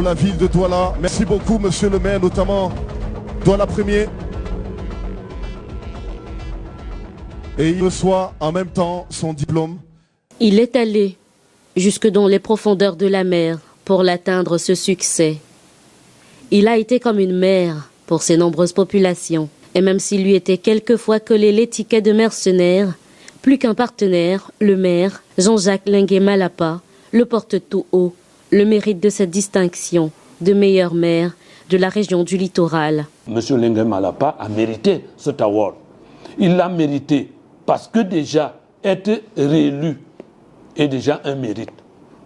la ville de Douala. Merci beaucoup, monsieur le maire, notamment Douala Premier. Et il reçoit en même temps son diplôme. Il est allé jusque dans les profondeurs de la mer pour l'atteindre, ce succès. Il a été comme une mère pour ses nombreuses populations. Et même s'il lui était quelquefois collé l'étiquette de mercenaire, plus qu'un partenaire, le maire, Jean-Jacques Lengue Malapa, le porte tout haut, le mérite de cette distinction de meilleur maire de la région du littoral. Monsieur Lengue Malapa a mérité cet award. Il l'a mérité parce que déjà être réélu est déjà un mérite.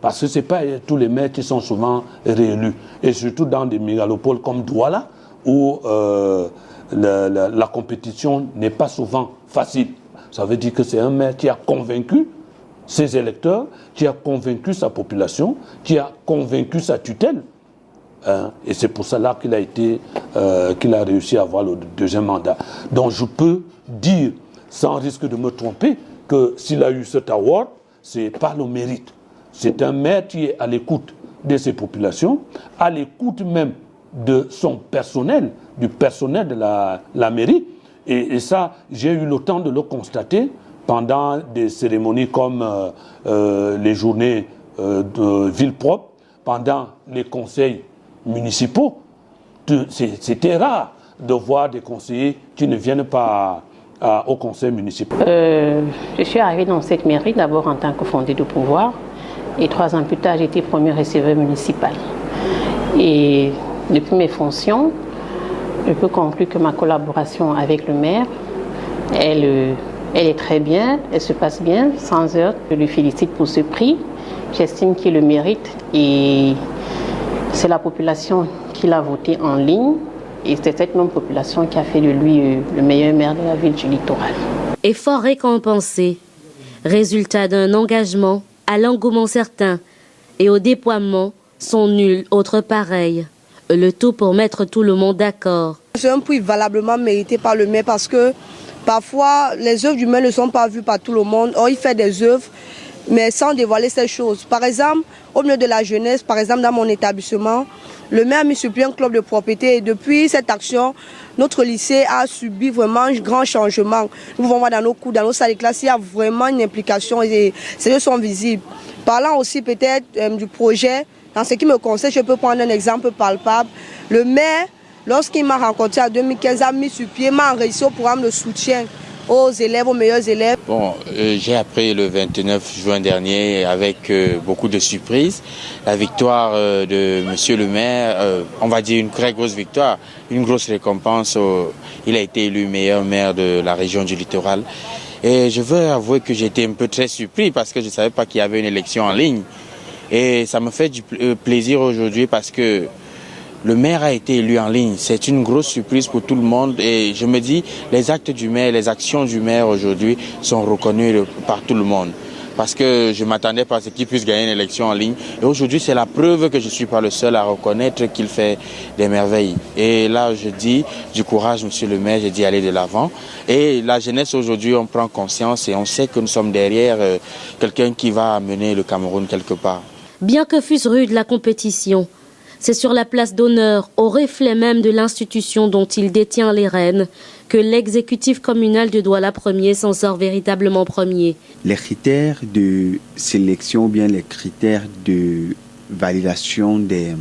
Parce que ce n'est pas tous les maires qui sont souvent réélus. Et surtout dans des mégalopoles comme Douala, où la compétition n'est pas souvent facile. Ça veut dire que c'est un maire qui a convaincu ses électeurs, qui a convaincu sa population, qui a convaincu sa tutelle. Et c'est pour cela qu'il a réussi à avoir le deuxième mandat. Donc je peux dire, sans risque de me tromper, que s'il a eu cet award, ce n'est pas le mérite. C'est un maire qui est à l'écoute de ses populations, à l'écoute même de son personnel, du personnel de la mairie. Et ça, j'ai eu le temps de le constater pendant des cérémonies comme les journées de ville propre, pendant les conseils municipaux. C'était rare de voir des conseillers qui ne viennent pas au conseil municipal. Je suis arrivée dans cette mairie d'abord en tant que fondée de pouvoir et 3 ans plus tard, j'ai été premier receveur municipal. Et depuis mes fonctions, je peux conclure que ma collaboration avec le maire, elle est très bien, elle se passe bien, sans heurts. Je le félicite pour ce prix. J'estime qu'il le mérite et c'est la population qui l'a voté en ligne. Et c'est cette même population qui a fait de lui le meilleur maire de la ville du littoral. Effort récompensé, résultat d'un engagement à l'engouement certain et au déploiement sont nuls autres pareils. Le tout pour mettre tout le monde d'accord. C'est un prix valablement mérité par le maire parce que parfois les œuvres du maire ne sont pas vues par tout le monde. Or, il fait des œuvres mais sans dévoiler ces choses. Par exemple, au milieu de la jeunesse, par exemple dans mon établissement, le maire a mis sur pied un club de propriété et depuis cette action, notre lycée a subi vraiment un grand changement. Nous pouvons voir dans nos cours, dans nos salles de classe, il y a vraiment une implication et ces choses sont visibles. Parlant aussi peut-être du projet, dans ce qui me concerne, je peux prendre un exemple palpable. Le maire, lorsqu'il m'a rencontré en 2015, a mis sur pied, m'a enregistré au programme de soutien aux élèves, aux meilleurs élèves. Bon, j'ai appris le 29 juin dernier avec beaucoup de surprises la victoire de monsieur le maire, on va dire une très grosse victoire, une grosse récompense. Il a été élu meilleur maire de la région du littoral. Et je veux avouer que j'étais un peu très surpris parce que je ne savais pas qu'il y avait une élection en ligne. Et ça me fait du plaisir aujourd'hui parce que le maire a été élu en ligne. C'est une grosse surprise pour tout le monde et je me dis, les actes du maire, les actions du maire aujourd'hui sont reconnues par tout le monde. Parce que je ne m'attendais pas à ce qu'il puisse gagner une élection en ligne. Et aujourd'hui, c'est la preuve que je ne suis pas le seul à reconnaître qu'il fait des merveilles. Et là, je dis du courage, monsieur le maire, je dis aller de l'avant. Et la jeunesse aujourd'hui, on prend conscience et on sait que nous sommes derrière quelqu'un qui va amener le Cameroun quelque part. Bien que fût rude la compétition, c'est sur la place d'honneur, au reflet même de l'institution dont il détient les rênes, que l'exécutif communal de Douala Premier s'en sort véritablement premier. Les critères de sélection ou bien les critères de validation des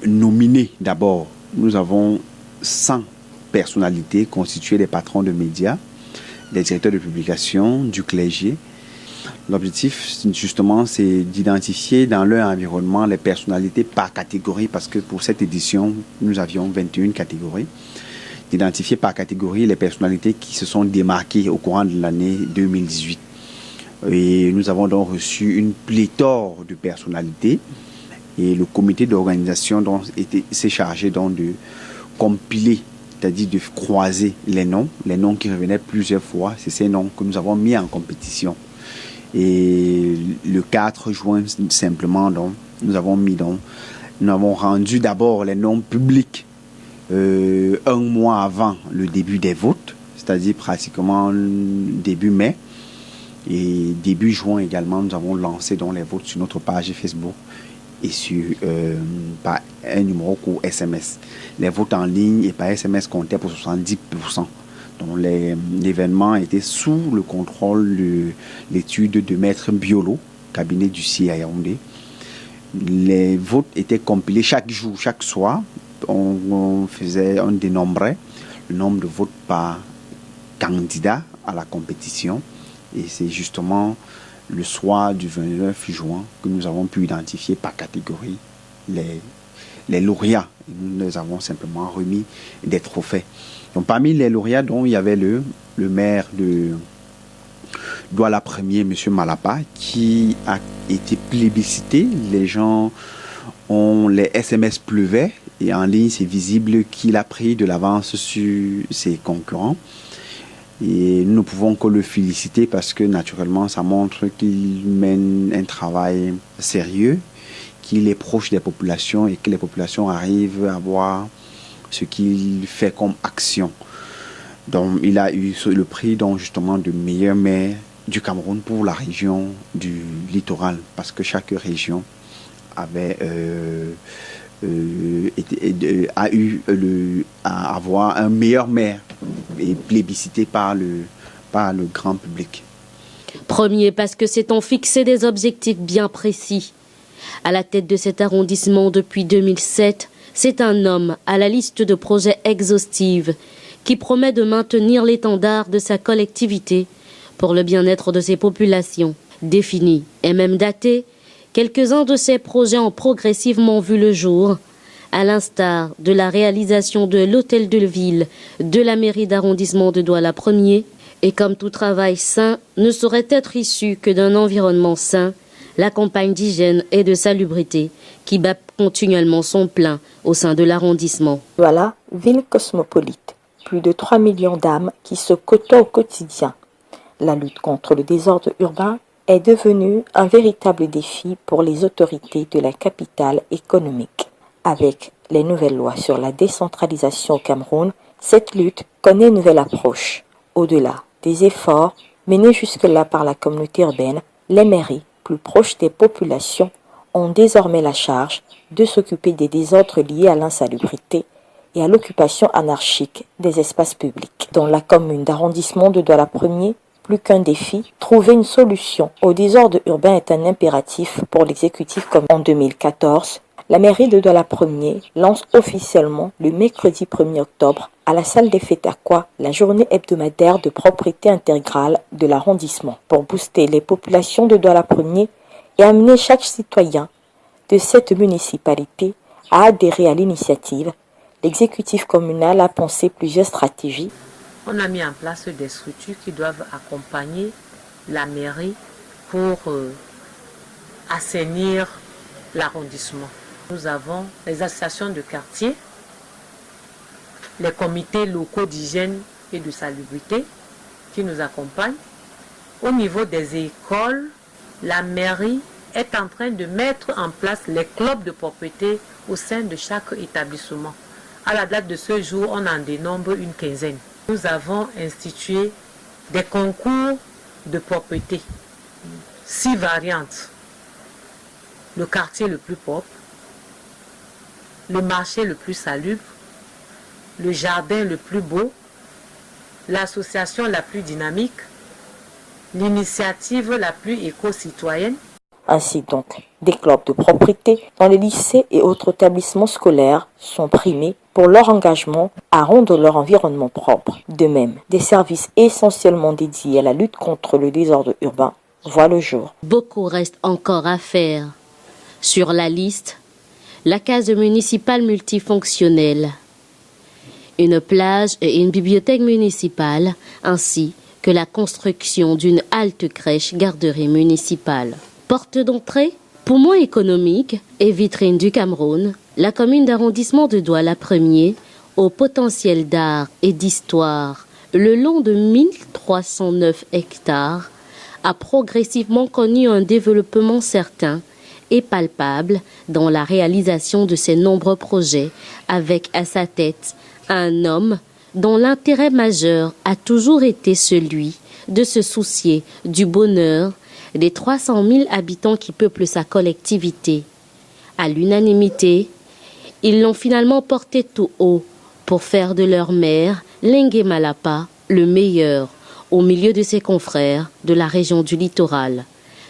nominés, d'abord, nous avons 100 personnalités constituées des patrons de médias, des directeurs de publication, du clergé. L'objectif, justement, c'est d'identifier dans leur environnement les personnalités par catégorie, parce que pour cette édition, nous avions 21 catégories. D'identifier par catégorie les personnalités qui se sont démarquées au courant de l'année 2018. Et nous avons donc reçu une pléthore de personnalités. Et le comité d'organisation s'est chargé donc de compiler, c'est-à-dire de croiser les noms qui revenaient plusieurs fois. C'est ces noms que nous avons mis en compétition. Et le 4 juin, simplement, donc, nous avons rendu d'abord les noms publics un mois avant le début des votes, c'est-à-dire pratiquement début mai. Et début juin également, nous avons lancé donc les votes sur notre page Facebook. et par un numéro court SMS. Les votes en ligne et par SMS comptaient pour 70%. Donc l'événement était sous le contrôle de l'étude de Maître Biolo, cabinet du CIE à Yaoundé. Les votes étaient compilés chaque jour, chaque soir. On dénombrait le nombre de votes par candidat à la compétition. Et c'est justement le soir du 29 juin que nous avons pu identifier par catégorie les lauréats. Nous les avons simplement remis des trophées. Donc parmi les lauréats, dont il y avait le maire de Douala 1er, M. Malapa, qui a été plébiscité. Les gens les SMS pleuvaient et en ligne c'est visible qu'il a pris de l'avance sur ses concurrents. Et nous ne pouvons que le féliciter parce que naturellement ça montre qu'il mène un travail sérieux, qu'il est proche des populations et que les populations arrivent à voir ce qu'il fait comme action. Donc il a eu le prix justement de meilleur maire du Cameroun pour la région du littoral, parce que chaque région avait a eu à avoir un meilleur maire et plébiscité par le grand public. Premier parce que s'étant fixé des objectifs bien précis. À la tête de cet arrondissement depuis 2007, c'est un homme à la liste de projets exhaustive qui promet de maintenir l'étendard de sa collectivité pour le bien-être de ses populations. Définis et même datés, quelques-uns de ces projets ont progressivement vu le jour, à l'instar de la réalisation de l'hôtel de ville de la mairie d'arrondissement de Douala 1er. Et comme tout travail sain ne saurait être issu que d'un environnement sain, la campagne d'hygiène et de salubrité qui bat continuellement son plein au sein de l'arrondissement. Douala, ville cosmopolite, plus de 3 millions d'âmes qui se côtoient au quotidien. La lutte contre le désordre urbain est devenue un véritable défi pour les autorités de la capitale économique. Avec les nouvelles lois sur la décentralisation au Cameroun, cette lutte connaît une nouvelle approche. Au-delà des efforts menés jusque-là par la communauté urbaine, les mairies, plus proches des populations, ont désormais la charge de s'occuper des désordres liés à l'insalubrité et à l'occupation anarchique des espaces publics. Dans la commune d'arrondissement de Douala 1er, plus qu'un défi, trouver une solution au désordre urbain est un impératif pour l'exécutif comme en 2014. La mairie de Douala 1er lance officiellement le mercredi 1er octobre à la salle des fêtes Aqua la journée hebdomadaire de propriété intégrale de l'arrondissement pour booster les populations de Douala 1er et amener chaque citoyen de cette municipalité à adhérer à l'initiative. L'exécutif communal a pensé plusieurs stratégies. On a mis en place des structures qui doivent accompagner la mairie pour assainir l'arrondissement. Nous avons les associations de quartier, les comités locaux d'hygiène et de salubrité qui nous accompagnent. Au niveau des écoles, la mairie est en train de mettre en place les clubs de propreté au sein de chaque établissement. À la date de ce jour, on en dénombre une quinzaine. Nous avons institué des concours de propreté, 6 variantes. Le quartier le plus propre, le marché le plus salubre, le jardin le plus beau, l'association la plus dynamique, l'initiative la plus éco-citoyenne. Ainsi donc, des clubs de propreté dans les lycées et autres établissements scolaires sont primés pour leur engagement à rendre leur environnement propre. De même, des services essentiellement dédiés à la lutte contre le désordre urbain voient le jour. Beaucoup reste encore à faire. Sur la liste, la case municipale multifonctionnelle, une plage et une bibliothèque municipale, ainsi que la construction d'une halte crèche garderie municipale. Porte d'entrée, poumon économique et vitrine du Cameroun, la commune d'arrondissement de Douala 1er, au potentiel d'art et d'histoire, le long de 1309 hectares, a progressivement connu un développement certain et palpable dans la réalisation de ses nombreux projets, avec à sa tête un homme dont l'intérêt majeur a toujours été celui de se soucier du bonheur des 300 000 habitants qui peuplent sa collectivité. À l'unanimité, ils l'ont finalement porté tout haut pour faire de leur maire, Lengue Malapa, le meilleur au milieu de ses confrères de la région du littoral.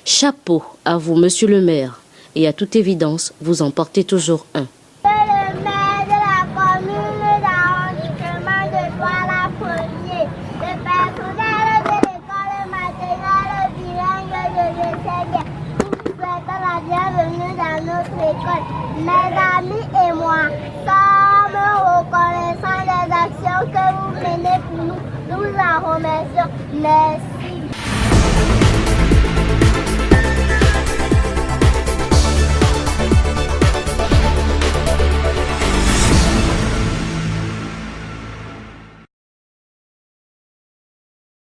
Chapeau à vous, monsieur le maire, et à toute évidence, vous en portez toujours un. Le maire de la commune d'arrondissement de Douala-Premier, le personnel de l'école maternelle bilingue de l'Essègue, nous souhaitons la bienvenue dans notre école. Mes amis et moi sommes reconnaissants des actions que vous menez pour nous. Nous en remercions. Merci.